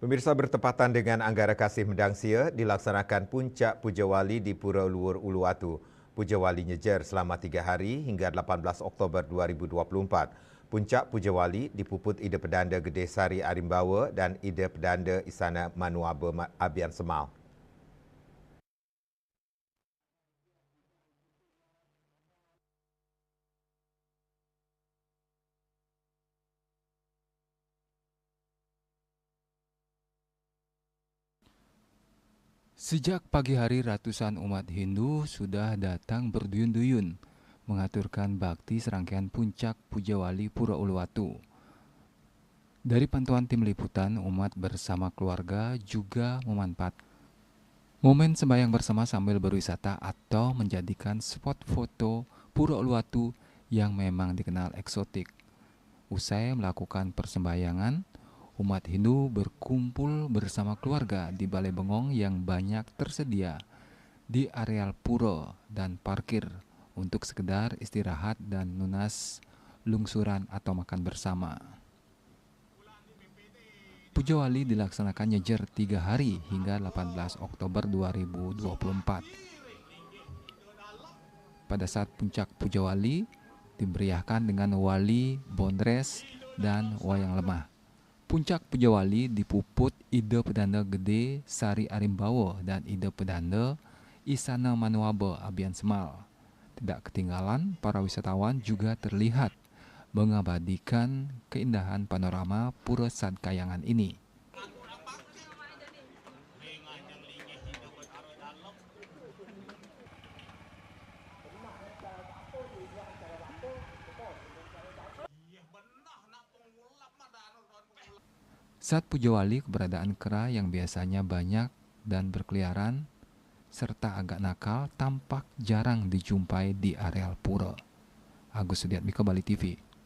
Pemirsa, bertepatan dengan Anggara Kasih Medangsia, dilaksanakan Puncak Puja Wali di Pura Luhur Uluwatu. Puja Wali nyejer selama 3 hari hingga 18 Oktober 2024. Puncak Puja Wali dipuput Ida Pedanda Gede Sari Arimbawa dan Ida Pedanda Istana Manuaba Abian Semal. Sejak pagi hari, ratusan umat Hindu sudah datang berduyun-duyun mengaturkan bakti serangkaian puncak Puja Wali Pura Uluwatu. Dari pantauan tim liputan, umat bersama keluarga juga memanfaatkan momen sembahyang bersama sambil berwisata atau menjadikan spot foto Pura Uluwatu yang memang dikenal eksotik. Usai melakukan persembahyangan, umat Hindu berkumpul bersama keluarga di Balai Bengong yang banyak tersedia di areal pura dan parkir untuk sekedar istirahat dan lunas lungsuran atau makan bersama. Puja Wali dilaksanakan nyejer 3 hari hingga 18 Oktober 2024. Pada saat puncak Puja Wali dimeriahkan dengan wali, bondres, dan wayang lemah. Puncak Puja Wali dipuput Ida Pedanda Gede Sari Arimbawa dan Ida Pedanda Istana Manuaba Abian Semal. Tidak ketinggalan, para wisatawan juga terlihat mengabadikan keindahan panorama Pura Sadkayangan ini. Saat Puja Wali, keberadaan kera yang biasanya banyak dan berkeliaran serta agak nakal tampak jarang dijumpai di areal pura. Agus Sudiatmiko, Bali TV.